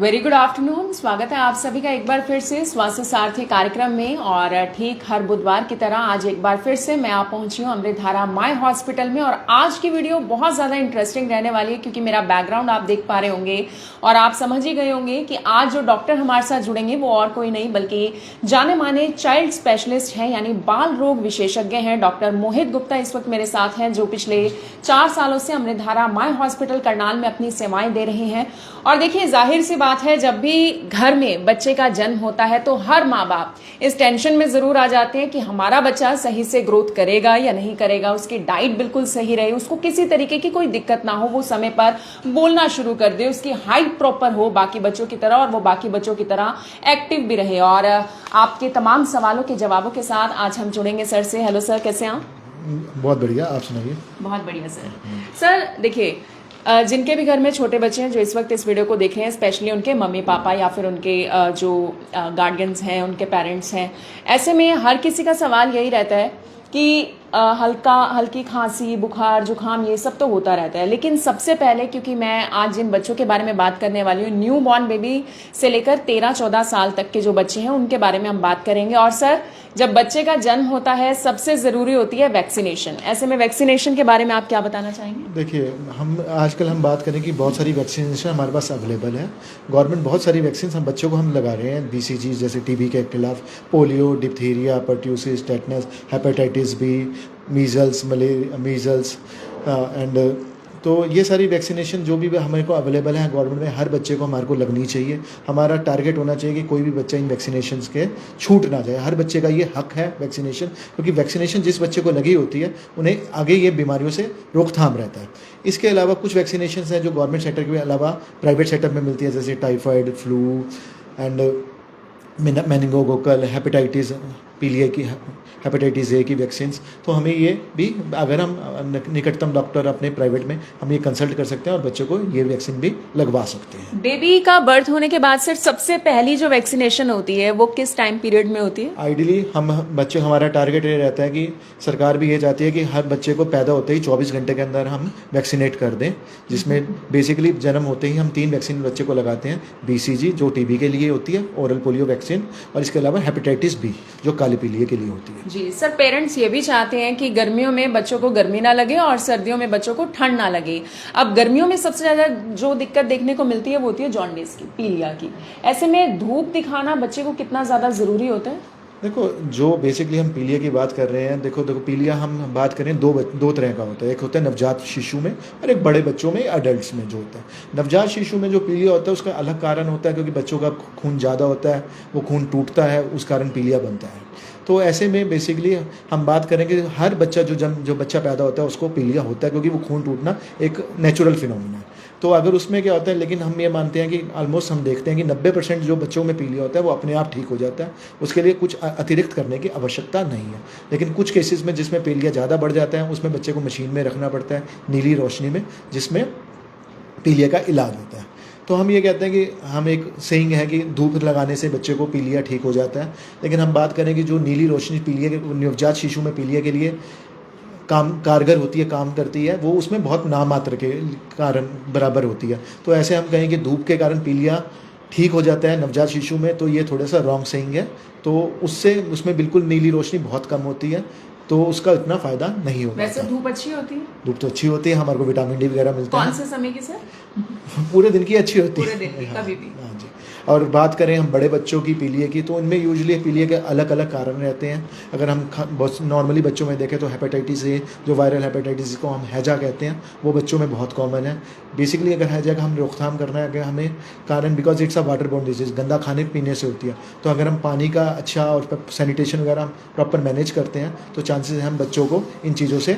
Very good afternoon. स्वागत है आप सभी का एक बार फिर से स्वास्थ्य सारथी कार्यक्रम में। और ठीक हर बुधवार की तरह आज एक बार फिर से मैं आप पहुंची हूं अमृतधारा माय हॉस्पिटल में। और आज की वीडियो बहुत ज़्यादा इंटरेस्टिंग रहने वाली है क्योंकि मेरा बैकग्राउंड आप देख पा रहे होंगे और आप समझ ही गए होंगे कि आज जो डॉक्टर हमारे साथ जुड़ेंगे वो और कोई नहीं बल्कि जाने माने चाइल्ड स्पेशलिस्ट हैं, यानी बाल रोग विशेषज्ञ हैं। डॉक्टर मोहित गुप्ता इस वक्त मेरे साथ हैं, जो पिछले 4 सालों से अमृतधारा माय हॉस्पिटल करनाल में अपनी सेवाएं दे रहे हैं। और देखिए, जाहिर सी बात है, जब भी घर में बच्चे का जन्म होता है तो हर माँ बाप इस टेंशन में जरूर आ जाते हैं कि हमारा बच्चा सही से ग्रोथ करेगा या नहीं करेगा, उसकी डाइट बिल्कुल सही रहे, उसको किसी तरीके की कोई दिक्कत ना हो, वो समय पर बोलना शुरू कर दे, उसकी हाइट प्रॉपर हो बाकी बच्चों की तरह और वो बाकी बच्चों की तरह एक्टिव भी रहे। और आपके तमाम सवालों के जवाबों के साथ आज हम जुड़ेंगे सर से। हेलो सर, कैसे हैं आप? बहुत बढ़िया, आप सुनाइए। बहुत बढ़िया सर। सर देखिए, जिनके भी घर में छोटे बच्चे हैं जो इस वक्त इस वीडियो को देख रहे हैं, स्पेशली उनके मम्मी पापा या फिर उनके जो गार्डियंस हैं, उनके पेरेंट्स हैं, ऐसे में हर किसी का सवाल यही रहता है कि हल्की खांसी, बुखार, जुकाम, ये सब तो होता रहता है। लेकिन सबसे पहले, क्योंकि मैं आज जिन बच्चों के बारे में बात करने वाली हूँ, न्यू बॉर्न बेबी से लेकर 13-14 साल तक के जो बच्चे हैं उनके बारे में हम बात करेंगे। और सर, जब बच्चे का जन्म होता है सबसे ज़रूरी होती है वैक्सीनेशन। ऐसे में वैक्सीनेशन के बारे में आप क्या बताना चाहेंगे? देखिए, आजकल हम बात करें कि बहुत सारी वैक्सीनेशन हमारे पास अवेलेबल है। गवर्नमेंट बहुत सारी वैक्सीन हम बच्चों को हम लगा रहे हैं। BCG जैसे टीबी के खिलाफ, polio, diphtheria, pertussis, tetanus, hepatitis B, measles, measles and तो ये सारी वैक्सीनेशन जो भी हमारे को अवेलेबल है गवर्नमेंट में, हर बच्चे को हमारे को लगनी चाहिए। हमारा टारगेट होना चाहिए कि कोई भी बच्चा इन वैक्सीनेशन के छूट ना जाए। हर बच्चे का ये हक है वैक्सीनेशन, क्योंकि वैक्सीनेशन जिस बच्चे को लगी होती है उन्हें आगे ये बीमारियों से रोकथाम रहता है। इसके अलावा कुछ वैक्सीनेशन हैं जो गवर्नमेंट सेक्टर के अलावा प्राइवेट सेक्टर में मिलती है, जैसे typhoid, flu and meningococcal, hepatitis, पीलिया की हेपेटाइटिस ए की वैक्सीन। तो हमें ये भी, अगर हम निकटतम डॉक्टर अपने प्राइवेट में हम ये कंसल्ट कर सकते हैं और बच्चों को ये वैक्सीन भी लगवा सकते हैं। बेबी का बर्थ होने के बाद सर सबसे पहली जो वैक्सीनेशन होती है वो किस टाइम पीरियड में होती है? आइडियली हमारा टारगेट ये रहता है कि सरकार भी ये चाहती है कि हर बच्चे को पैदा होते ही 24 घंटे के अंदर हम वैक्सीनेट कर दें, जिसमें बेसिकली जन्म होते ही हम 3 वैक्सीन बच्चे को लगाते हैं। BCG जो टीबी के लिए होती है, ओरल पोलियो वैक्सीन, और इसके अलावा हेपेटाइटिस बी जो काली पीलिया के लिए होती है। जी सर, पेरेंट्स ये भी चाहते हैं कि गर्मियों में बच्चों को गर्मी ना लगे और सर्दियों में बच्चों को ठंड ना लगे। अब गर्मियों में सबसे ज़्यादा जो दिक्कत देखने को मिलती है वो होती है जॉन्डिस की, पीलिया की। ऐसे में धूप दिखाना बच्चे को कितना ज़्यादा ज़रूरी होता है? देखो, जो बेसिकली हम पीलिया की बात कर रहे हैं, देखो पीलिया हम बात करें दो तरह का होता है। एक होता है नवजात शिशु में और एक बड़े बच्चों में, अडल्ट्स में जो होता है। नवजात शिशु में जो पीलिया होता है उसका अलग कारण होता है, क्योंकि बच्चों का खून ज़्यादा होता है, वो खून टूटता है, उस कारण पीलिया बनता है। तो ऐसे में बेसिकली हम बात करें कि हर बच्चा जो बच्चा पैदा होता है उसको पीलिया होता है, क्योंकि वो खून टूटना एक नेचुरल फिनोमिना है। तो अगर उसमें क्या होता है, लेकिन हम ये मानते हैं कि ऑलमोस्ट हम देखते हैं कि 90% जो बच्चों में पीलिया होता है वो अपने आप ठीक हो जाता है, उसके लिए कुछ अतिरिक्त करने की आवश्यकता नहीं है। लेकिन कुछ केसेस में जिसमें पीलिया ज़्यादा बढ़ जाता है, उसमें बच्चे को मशीन में रखना पड़ता है, नीली रोशनी में, जिसमें पीलिया का इलाज होता है। तो हम ये कहते हैं कि हम एक सेइंग है कि धूप लगाने से बच्चे को पीलिया ठीक हो जाता है। लेकिन हम बात करें कि जो नीली रोशनी पीलिया के नवजात शिशु में पीलिया के लिए कारगर होती है, काम करती है, वो उसमें बहुत नामात्र के कारण बराबर होती है। तो ऐसे हम कहें कि धूप के कारण पीलिया ठीक हो जाता है नवजात शिशु में, तो ये थोड़ा सा रॉन्ग सेइंग है। तो उसमें बिल्कुल नीली रोशनी बहुत कम होती है, तो उसका इतना फायदा नहीं होता। वैसे धूप अच्छी होती है? धूप तो अच्छी होती है, हमारे को विटामिन डी वगैरह मिलता है। कौन से समय की सर? पूरे दिन की अच्छी होती है। पूरे दिन की, कभी भी? हाँ जी। और बात करें हम बड़े बच्चों की पीलिया की, तो इनमें यूजुअली पीलिया के अलग अलग कारण रहते हैं। अगर हम बहुत नॉर्मली बच्चों में देखें तो हेपेटाइटिस ए, जो वायरल हेपेटाइटिस जिसको हम हैजा कहते हैं, वो बच्चों में बहुत कॉमन है। बेसिकली अगर हैजा का हम रोकथाम करना है, अगर हमें कारण, because it's a water borne disease, गंदा खाने पीने से होती है, तो अगर हम पानी का अच्छा और सैनिटेशन वगैरह हम प्रॉपर मैनेज करते हैं तो चांसेस हैं हम बच्चों को इन चीज़ों से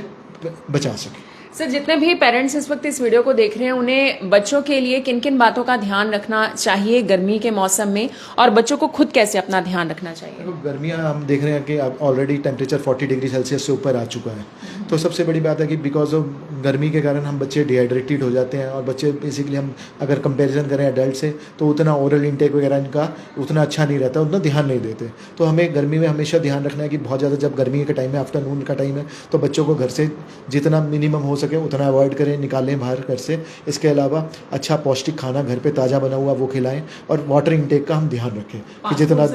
बचा सकें। सर, जितने भी पेरेंट्स इस वक्त इस वीडियो को देख रहे हैं, उन्हें बच्चों के लिए किन किन बातों का ध्यान रखना चाहिए गर्मी के मौसम में, और बच्चों को खुद कैसे अपना ध्यान रखना चाहिए? तो गर्मियाँ हम देख रहे हैं कि अब ऑलरेडी टेम्परेचर 40 डिग्री सेल्सियस से ऊपर आ चुका है। तो सबसे बड़ी बात है कि बिकॉज ऑफ गर्मी के कारण हम बच्चे डिहाइड्रेटेड हो जाते हैं, और बच्चे बेसिकली हम अगर कंपैरिजन करें एडल्ट से, तो उतना ओरल इंटेक वगैरह इनका उतना अच्छा नहीं रहता, उतना ध्यान नहीं देते। तो हमें गर्मी में हमेशा ध्यान रखना है कि बहुत ज़्यादा जब गर्मी के टाइम में, आफ्टरनून का टाइम है, तो बच्चों को घर से जितना मिनिमम हो सके उतना अवॉइड करें, निकालें बाहर घर से। इसके अलावा अच्छा पौष्टिक खाना घर पे ताज़ा बना हुआ वो खिलाएं, और वाटर इंटेक का हम ध्यान रखें कि जितना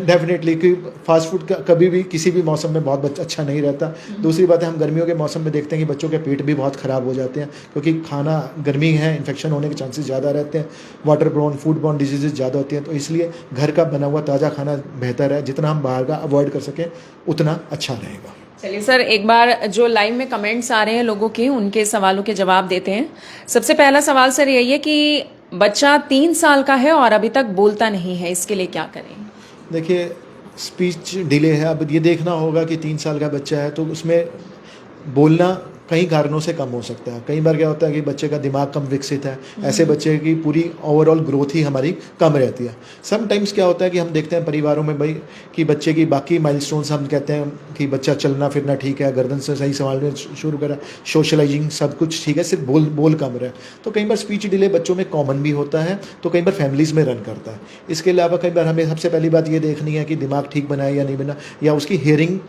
डेफिनेटली कि फास्ट फूड कभी भी किसी भी मौसम में बहुत अच्छा नहीं रहता। दूसरी बात है, हम गर्मियों के मौसम में देखते हैं कि बच्चों के पेट भी बहुत ख़राब हो जाते हैं, क्योंकि खाना गर्मी है, इन्फेक्शन होने के चांसेस ज़्यादा रहते हैं, water borne food borne disease ज़्यादा होती हैं। तो इसलिए घर का बना हुआ ताज़ा खाना बेहतर है, जितना हम बाहर का अवॉइड कर सकें उतना अच्छा रहेगा। चलिए सर, एक बार जो लाइव में कमेंट्स आ रहे हैं लोगों के, उनके सवालों के जवाब देते हैं। सबसे पहला सवाल सर यही है कि बच्चा 3 साल का है और अभी तक बोलता नहीं है, इसके लिए क्या करें? देखिए, स्पीच डिले है। अब ये देखना होगा कि 3 साल का बच्चा है तो उसमें बोलना कई कारणों से कम हो सकता है। कई बार क्या होता है कि बच्चे का दिमाग कम विकसित है, ऐसे बच्चे की पूरी ओवरऑल ग्रोथ ही हमारी कम रहती है। समटाइम्स क्या होता है कि हम देखते हैं परिवारों में भाई कि बच्चे की बाकी माइलस्टोन्स हम कहते हैं कि बच्चा चलना फिरना ठीक है, गर्दन से सही संभालना शुरू करा, सोशलाइजिंग सब कुछ ठीक है, सिर्फ बोल कम रहा है। तो कई बार स्पीच डिले बच्चों में कॉमन भी होता है, तो कई बार फैमिलीज़ में रन करता है। इसके अलावा कई बार हमें सबसे पहली बात ये देखनी है कि दिमाग ठीक बना है या नहीं बना, या उसकी हियरिंग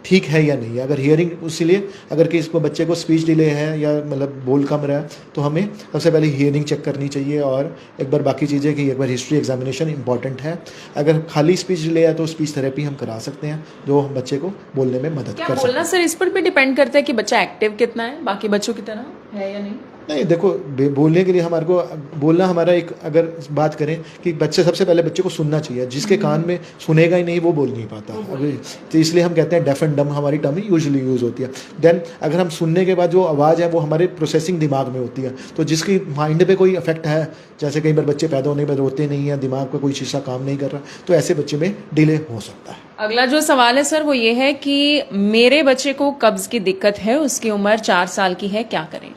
ठीक है या नहीं है। अगर हियरिंग, इसलिए अगर कि इसको बच्चे को स्पीच डिले है या मतलब बोल कम रहा है तो हमें सबसे पहले हियरिंग चेक करनी चाहिए, और एक बार बाकी चीज़ें कि एक बार हिस्ट्री एग्जामिनेशन इंपॉर्टेंट है। अगर खाली स्पीच डिले है तो स्पीच थेरेपी हम करा सकते हैं, जो बच्चे को बोलने में मदद कर सकते हैं। बोलना सर इस पर भी डिपेंड करता है कि बच्चा एक्टिव कितना है, बाकी बच्चों की तरह है या नहीं? नहीं, देखो बोलने के लिए हमारे को बोलना हमारा एक, अगर बात करें कि बच्चे, सबसे पहले बच्चे को सुनना चाहिए। जिसके कान में सुनेगा ही नहीं वो बोल नहीं पाता। अभी तो इसलिए हम कहते हैं डेफ एंड डम हमारी टर्म यूजुअली यूज़ होती है। देन अगर हम सुनने के बाद जो आवाज़ है वो हमारे प्रोसेसिंग दिमाग में होती है, तो जिसकी माइंड पे कोई इफेक्ट है, जैसे कई बार बच्चे पैदा होने पर रोते नहीं है, दिमाग का कोई शीशा काम नहीं कर रहा, तो ऐसे बच्चे में डिले हो सकता है। अगला जो सवाल है सर वो ये है कि मेरे बच्चे को कब्ज की दिक्कत है, उसकी उम्र 4 साल की है, क्या करें?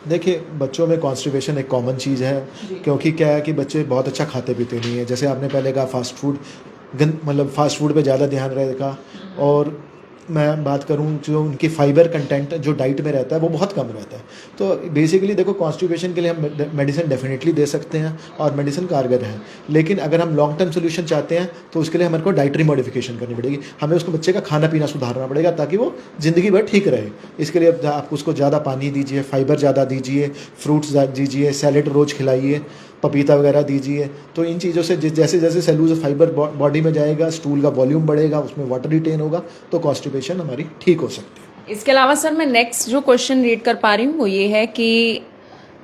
देखिए, बच्चों में कॉन्स्टिपेशन एक कॉमन चीज़ है, क्योंकि क्या है कि बच्चे बहुत अच्छा खाते पीते नहीं है। जैसे आपने पहले कहा फास्ट फूड, मतलब फास्ट फूड पे ज़्यादा ध्यान रहेगा। और मैं बात करूं जो उनकी फाइबर कंटेंट जो डाइट में रहता है वो बहुत कम रहता है। तो बेसिकली देखो, कॉन्स्टिपेशन के लिए हम मेडिसिन डेफिनेटली दे सकते हैं और मेडिसिन कारगर है, लेकिन अगर हम लॉन्ग टर्म सोल्यूशन चाहते हैं तो उसके लिए हमारे को डाइटरी मॉडिफिकेशन करनी पड़ेगी। हमें उसको बच्चे का खाना पीना सुधारना पड़ेगा ताकि वो ज़िंदगी भर ठीक रहे। इसके लिए आप उसको ज़्यादा पानी दीजिए, फाइबर ज़्यादा दीजिए, फ्रूट्स दीजिए, सैलेड रोज़ खिलाइए, पपीता वगैरह दीजिए। तो इन चीज़ों से जैसे जैसे सेलुलोज फाइबर बॉडी में जाएगा, स्टूल का वॉल्यूम बढ़ेगा, उसमें वाटर रिटेन होगा, तो कॉन्स्टिपेशन हमारी ठीक हो सकती है। इसके अलावा सर मैं नेक्स्ट जो क्वेश्चन रीड कर पा रही हूँ वो ये है कि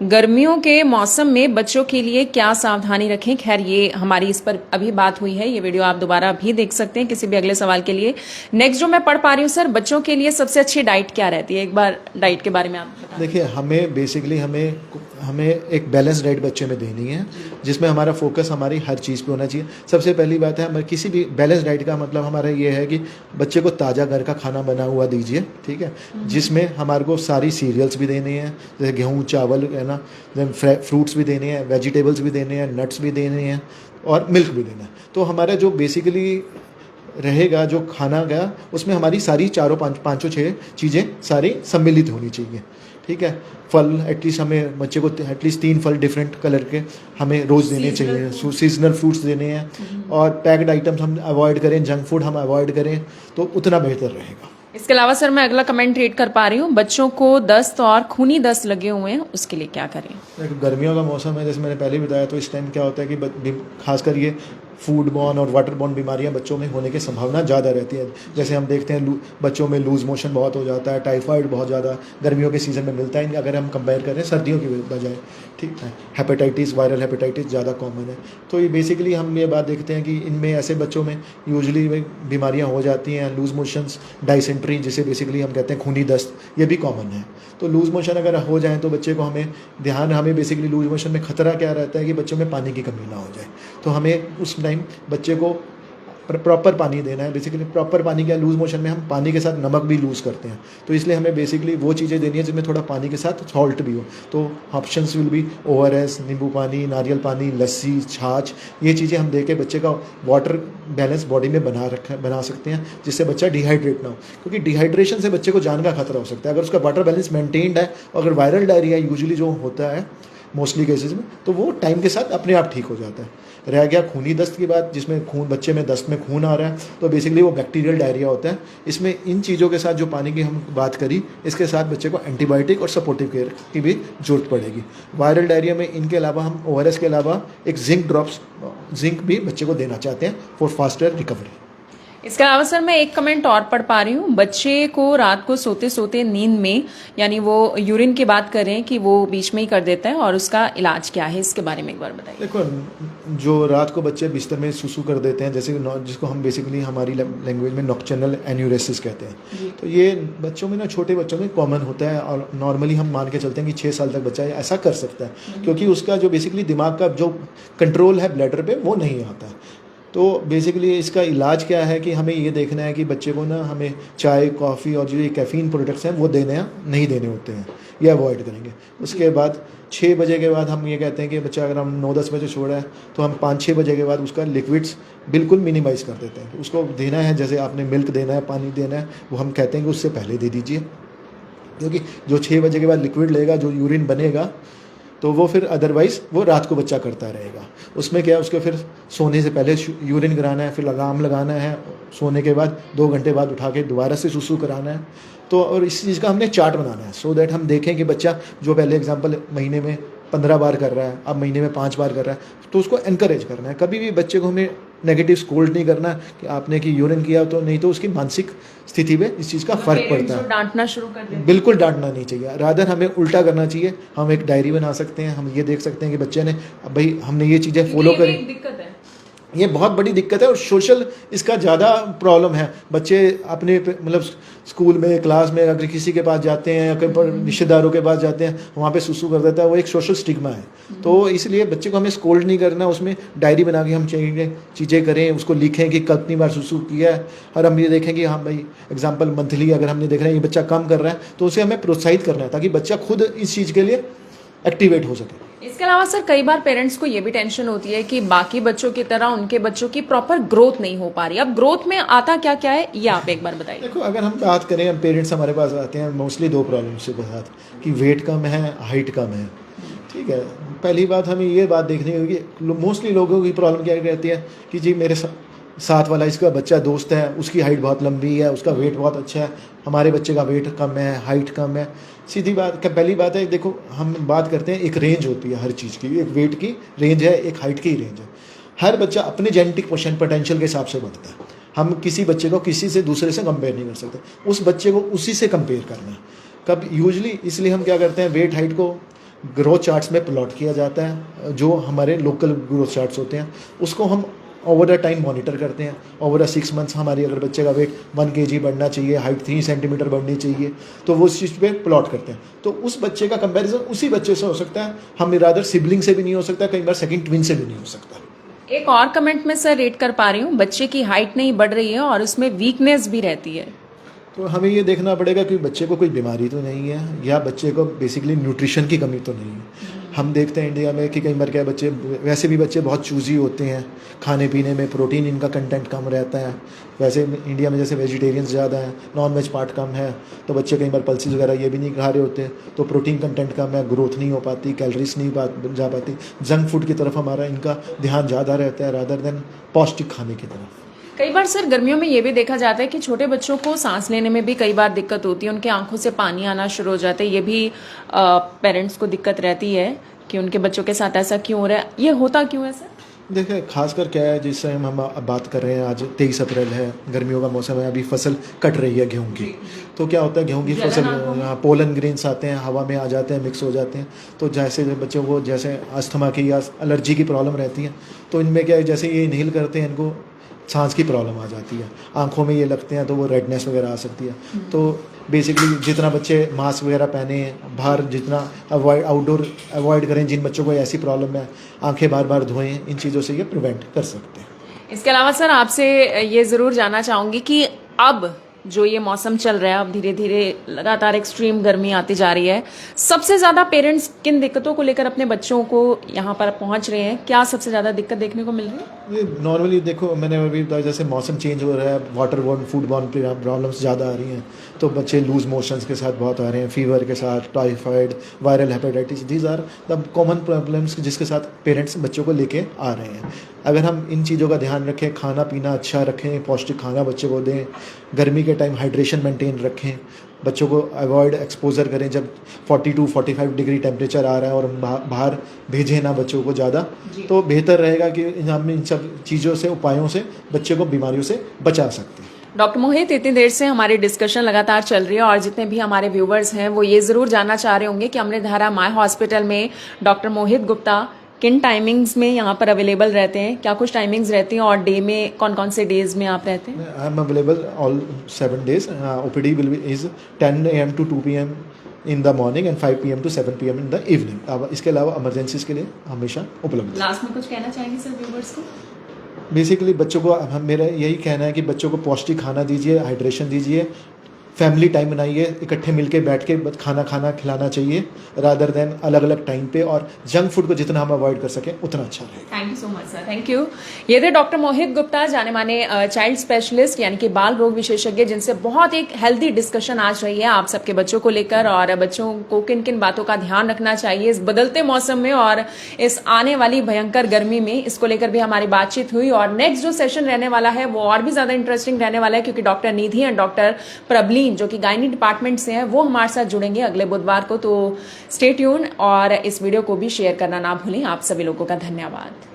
गर्मियों के मौसम में बच्चों के लिए क्या सावधानी रखें। खैर ये हमारी इस पर अभी बात हुई है, ये वीडियो आप दोबारा भी देख सकते हैं किसी भी अगले सवाल के लिए। नेक्स्ट जो मैं पढ़ पा रही हूँ सर, बच्चों के लिए सबसे अच्छी डाइट क्या रहती है? एक बार डाइट के बारे में आप बताएं। देखिए, हमें बेसिकली हमें एक बैलेंस डाइट बच्चे में देनी है, जिसमें हमारा फोकस हमारी हर चीज़ पे होना चाहिए। सबसे पहली बात है, हमें किसी भी बैलेंस डाइट का मतलब हमारा ये है कि बच्चे को ताज़ा घर का खाना बना हुआ दीजिए, ठीक है, जिसमें हमारे को सारी सीरियल्स भी देने हैं, जैसे गेहूँ चावल है ना, फ्रूट्स भी देने हैं, वेजिटेबल्स भी देने हैं, नट्स भी देने हैं, और मिल्क भी देना है। तो हमारा जो बेसिकली रहेगा जो खाना का, उसमें हमारी सारी पाँचों 6 चीज़ें सारी सम्मिलित होनी चाहिए, ठीक है। फल एटलीस्ट हमें बच्चे को एटलीस्ट 3 फल डिफरेंट कलर के हमें रोज़ देने चाहिए, सीजनल फ्रूट्स देने हैं, और पैक्ड आइटम्स हम अवॉइड करें, जंक फूड हम अवॉइड करें, तो उतना बेहतर रहेगा। इसके अलावा सर मैं अगला कमेंट रीड कर पा रही हूँ, बच्चों को दस्त और खूनी दस्त लगे हुए हैं, उसके लिए क्या करें? देखो, गर्मियों का मौसम है, जैसे मैंने पहले बताया, तो इस टाइम क्या होता है कि खासकर ये फूड बॉर्न और वाटर बॉर्न बीमारियां बच्चों में होने की संभावना ज़्यादा रहती है। जैसे हम देखते हैं बच्चों में लूज मोशन बहुत हो जाता है, टाइफाइड बहुत ज़्यादा गर्मियों के सीज़न में मिलता है, अगर हम कंपेयर करें सर्दियों की बजाय, ठीक है। हेपेटाइटिस, वायरल हेपेटाइटिस ज़्यादा कॉमन है। तो ये बेसिकली हम ये बात देखते हैं कि इनमें ऐसे बच्चों में यूजुअली बीमारियाँ हो जाती हैं, लूज मोशंस, डाइसेंट्री, जिसे बेसिकली हम कहते हैं खूनी दस्त, ये भी कॉमन है। तो लूज मोशन अगर हो जाए तो बच्चे को हमें बेसिकली लूज मोशन में खतरा क्या रहता है कि बच्चों में पानी की कमी ना हो जाए। तो हमें उस टाइम बच्चे को प्रॉपर पानी देना है। बेसिकली प्रॉपर पानी क्या, लूज मोशन में हम पानी के साथ नमक भी लूज़ करते हैं, तो इसलिए हमें बेसिकली वो चीज़ें देनी है जिसमें थोड़ा पानी के साथ सॉल्ट भी हो। तो ऑप्शंस विल बी ORS, नींबू पानी, नारियल पानी, लस्सी, छाछ, ये चीज़ें हम देके बच्चे का वाटर बैलेंस बॉडी में बना सकते हैं, जिससे बच्चा डिहाइड्रेट ना हो, क्योंकि डिहाइड्रेशन से बच्चे को जान का खतरा हो सकता है। अगर उसका वाटर बैलेंस मेंटेन्ड है, अगर वायरल डायरिया यूजुअली जो होता है मोस्टली केसेस में, तो वो टाइम के साथ अपने आप ठीक हो जाता है। रह गया खूनी दस्त की बात, जिसमें खून बच्चे में दस्त में खून आ रहा है, तो बेसिकली वो बैक्टीरियल डायरिया होता है। इसमें इन चीज़ों के साथ जो पानी की हम बात करी, इसके साथ बच्चे को एंटीबायोटिक और सपोर्टिव केयर की भी जरूरत पड़ेगी। वायरल डायरिया में इनके अलावा हम ORS के अलावा एक जिंक ड्रॉप्स, जिंक भी बच्चे को देना चाहते हैं फॉर फास्टर रिकवरी। इसके अलावा सर मैं एक कमेंट और पढ़ पा रही हूँ, बच्चे को रात को सोते सोते नींद में, यानी वो यूरिन की बात कर रहे हैं कि वो बीच में ही कर देता है, और उसका इलाज क्या है, इसके बारे में एक बार बताइए। देखो, जो रात को बच्चे बिस्तर में सुसु कर देते हैं, जैसे जिसको हम बेसिकली हमारी लैंग्वेज में नॉक्टर्नल एन्यूरेसिस कहते हैं, तो ये बच्चों में ना, छोटे बच्चों में कॉमन होता है, और नॉर्मली हम मान के चलते हैं कि 6 साल तक बच्चा ऐसा कर सकता है, क्योंकि उसका जो बेसिकली दिमाग का जो कंट्रोल है ब्लैडर पे वो नहीं आता है। तो बेसिकली इसका इलाज क्या है कि हमें ये देखना है कि बच्चे को ना, हमें चाय, कॉफ़ी और जो ये कैफ़ीन प्रोडक्ट्स हैं वो देने हैं, नहीं देने होते हैं, ये अवॉइड करेंगे। उसके बाद 6 बजे के बाद हम ये कहते हैं कि बच्चा अगर हम 9-10 बजे छोड़ा है, तो हम 5-6 बजे के बाद उसका लिक्विड्स बिल्कुल मिनिमाइज़ कर देते हैं। उसको देना है, जैसे आपने मिल्क देना है, पानी देना है, वो हम कहते हैं कि उससे पहले दे दीजिए, क्योंकि जो 6 बजे के बाद लिक्विड लेगा, जो यूरिन बनेगा, तो वो फिर अदरवाइज़ वो रात को बच्चा करता रहेगा। उसमें क्या है, उसको फिर सोने से पहले यूरिन कराना है, फिर अलार्म लगाना है, सोने के बाद 2 घंटे बाद उठा के दोबारा से सुसु कराना है। तो और इस चीज़ का हमने चार्ट बनाना है, सो दैट हम देखें कि बच्चा जो पहले एग्जांपल महीने में 15 बार कर रहा है, अब महीने में 5 बार कर रहा है, तो उसको एनकरेज करना है। कभी भी बच्चे को हमें नेगेटिव स्कोल्ड नहीं करना कि आपने कि यूरिन किया, तो नहीं तो उसकी मानसिक स्थिति में इस चीज़ का फ़र्क पड़ता है। डांटना शुरू कर दें, बिल्कुल डांटना नहीं चाहिए, रादर हमें उल्टा करना चाहिए। हम एक डायरी बना सकते हैं, हम ये देख सकते हैं कि बच्चे ने, भाई हमने ये चीज़ें फॉलो करी। दिक्कत है, ये बहुत बड़ी दिक्कत है, और सोशल इसका ज़्यादा प्रॉब्लम है। बच्चे अपने मतलब स्कूल में, क्लास में अगर किसी के पास जाते हैं या कहीं पर रिश्तेदारों के पास जाते हैं, वहाँ पे सुसु कर देता है, वो एक सोशल स्टिग्मा है। तो इसलिए बच्चे को हमें स्कोल्ड नहीं करना, उसमें डायरी बना के हम चीज़ें करें, उसको लिखें कि कितनी बार सुसु किया है, और हम ये देखें कि हाँ भाई एग्जाम्पल मंथली अगर हमने देख रहे हैं ये बच्चा कम कर रहा है, तो उसे हमें प्रोत्साहित करना है, ताकि बच्चा खुद इस चीज़ के लिए एक्टिवेट हो सके। इसके अलावा सर कई बार पेरेंट्स को ये भी टेंशन होती है कि बाकी बच्चों की तरह उनके बच्चों की प्रॉपर ग्रोथ नहीं हो पा रही। अब ग्रोथ में आता क्या क्या है, ये आप एक बार बताइए। देखो, अगर हम बात करें, हम पेरेंट्स हमारे पास आते हैं मोस्टली 2 प्रॉब्लम्स के साथ, कि वेट कम है, हाइट कम है। ठीक है, पहली बात हमें ये बात देखनी होगी, मोस्टली लोगों की प्रॉब्लम क्या रहती है कि जी मेरे साथ वाला इसका बच्चा दोस्त है, उसकी हाइट बहुत लंबी है, उसका वेट बहुत अच्छा है, हमारे बच्चे का वेट कम है, हाइट कम है। सीधी बात, पहली बात है, देखो हम बात करते हैं, एक रेंज होती है हर चीज़ की, एक वेट की रेंज है, एक हाइट की रेंज है। हर बच्चा अपने जेनेटिक पोटेंशियल के हिसाब से बढ़ता है। हम किसी बच्चे को किसी से दूसरे से कंपेयर नहीं कर सकते, उस बच्चे को उसी से कंपेयर करना है। कब यूजली इसलिए हम क्या करते हैं, वेट हाइट को ग्रोथ चार्ट्स में प्लॉट किया जाता है, जो हमारे लोकल ग्रोथ चार्ट्स होते हैं, उसको हम ओवर द टाइम मॉनिटर करते हैं। ओवर 6 मंथ्स हमारी अगर बच्चे का वेट 1 kg बढ़ना चाहिए, हाइट 3 सेंटीमीटर बढ़नी चाहिए, तो वो उस चीज़ पे प्लॉट करते हैं। तो उस बच्चे का कंपैरिजन उसी बच्चे से हो सकता है, हम इरादर सिबलिंग से भी नहीं हो सकता, कई बार सेकंड ट्विन से भी नहीं हो सकता। एक और कमेंट में सर रेट कर पा रही हूँ, बच्चे की हाइट नहीं बढ़ रही है और उसमें वीकनेस भी रहती है, तो हमें ये देखना पड़ेगा कि बच्चे को कोई बीमारी तो नहीं है, या बच्चे को बेसिकली न्यूट्रिशन की कमी तो नहीं है। हम देखते हैं इंडिया में कि कई बार क्या बच्चे, वैसे भी बच्चे बहुत चूज़ी होते हैं, खाने पीने में प्रोटीन इनका कंटेंट कम रहता है। वैसे इंडिया में जैसे वेजिटेरियंस ज़्यादा हैं, नॉन वेज पार्ट कम है, तो बच्चे कई बार पल्सेस वगैरह ये भी नहीं खा रहे होते, तो प्रोटीन कंटेंट कम है, ग्रोथ नहीं हो पाती, कैलोरीज नहीं जा पाती। जंक फूड की तरफ हमारा इनका ध्यान ज़्यादा रहता है रादर देन पौष्टिक खाने की तरफ। कई बार सर गर्मियों में ये भी देखा जाता है कि छोटे बच्चों को सांस लेने में भी कई बार दिक्कत होती है, उनके आंखों से पानी आना शुरू हो जाता है। ये भी पेरेंट्स को दिक्कत रहती है कि उनके बच्चों के साथ ऐसा क्यों हो रहा है, ये होता क्यों है सर? देखिए, खासकर क्या है, जिस टाइम हम अब बात कर रहे हैं, आज 23 अप्रैल है, गर्मियों का मौसम है, अभी फसल कट रही है गेहूं की, तो क्या होता है, गेहूं की फसल, पोलन ग्रेन्स आते हैं, हवा में आ जाते हैं, मिक्स हो जाते हैं, तो जैसे बच्चों को जैसे अस्थमा की या एलर्जी की प्रॉब्लम रहती है, तो इनमें क्या है, जैसे ये इनहेल करते हैं, इनको सांस की प्रॉब्लम आ जाती है, आंखों में ये लगते हैं, तो वो रेडनेस वगैरह आ सकती है। तो बेसिकली जितना बच्चे मास्क वगैरह पहने, बाहर जितना आउटडोर अवॉइड करें, जिन बच्चों को ऐसी प्रॉब्लम है, आंखें बार बार धोएं, इन चीज़ों से ये प्रिवेंट कर सकते हैं। इसके अलावा सर आपसे ये ज़रूर जानना चाहूँगी कि अब जो ये मौसम चल रहा है, अब धीरे धीरे लगातार एक्सट्रीम गर्मी आती जा रही है, सबसे ज्यादा पेरेंट्स किन दिक्कतों को लेकर अपने बच्चों को यहाँ पर पहुंच रहे हैं? क्या सबसे ज्यादा दिक्कत देखने को मिल रही है? ये नॉर्मली देखो, मैंने अभी बताया जैसे मौसम चेंज हो रहा है, water borne food borne problems ज़्यादा आ रही हैं, तो बच्चे लूज मोशंस के साथ बहुत आ रहे हैं, फीवर के साथ, typhoid, viral hepatitis, these are the common problems जिसके साथ पेरेंट्स बच्चों को लेके आ रहे हैं। अगर हम इन चीज़ों का ध्यान रखें, खाना पीना अच्छा रखें, पौष्टिक खाना बच्चों को दें, गर्मी के टाइम हाइड्रेशन मेंटेन रखें, बच्चों को अवॉइड एक्सपोजर करें जब 42-45 डिग्री टेम्परेचर आ रहा है, और बाहर भेजें ना बच्चों को ज़्यादा, तो बेहतर रहेगा कि हम इन सब चीज़ों से, उपायों से बच्चे को बीमारियों से बचा सकते हैं। डॉक्टर मोहित, इतनी देर से हमारी डिस्कशन लगातार चल रही है और जितने भी हमारे व्यूवर्स हैं वो ये ज़रूर जानना चाह रहे होंगे कि अमृतधारा माय हॉस्पिटल में डॉक्टर मोहित गुप्ता किन टाइमिंग्स में यहाँ पर अवेलेबल रहते हैं, क्या कुछ टाइमिंग्स रहती हैं और डे में कौन कौन से डेज में आप रहते हैं? I am available all 7 days. OPD will be is 10 AM to 2 PM in the morning and 5 PM to 7 PM in the evening. अब इसके अलावा इमरजेंसीज के लिए हमेशा उपलब्ध है। लास्ट में कुछ कहना चाहेंगे सर व्यूवर्स को? बेसिकली बच्चों को, मेरा यही कहना है कि बच्चों को पौष्टिक खाना दीजिए, हाइड्रेशन दीजिए, फैमिली टाइम बनाइए, इकट्ठे मिलके बैठ के खाना खिलाना चाहिए रादर देन अलग अलग टाइम पे, और जंक फूड को जितना हम अवॉइड कर सकें उतना अच्छा रहेगा। Thank you so much sir, thank you. ये थे डॉक्टर मोहित गुप्ता, जाने माने चाइल्ड स्पेशलिस्ट यानी कि बाल रोग विशेषज्ञ, जिनसे बहुत एक हेल्दी डिस्कशन आज रही है आप सबके बच्चों को लेकर, और बच्चों को किन किन बातों का ध्यान रखना चाहिए इस बदलते मौसम में और इस आने वाली भयंकर गर्मी में, इसको लेकर भी हमारी बातचीत हुई। और नेक्स्ट जो सेशन रहने वाला है वो और भी ज्यादा इंटरेस्टिंग रहने वाला है, क्योंकि doctor Nidhi and doctor Prableen जो कि गायनी डिपार्टमेंट से हैं वो हमारे साथ जुड़ेंगे अगले बुधवार को। तो स्टे ट्यून और इस वीडियो को भी शेयर करना ना भूलें। आप सभी लोगों का धन्यवाद।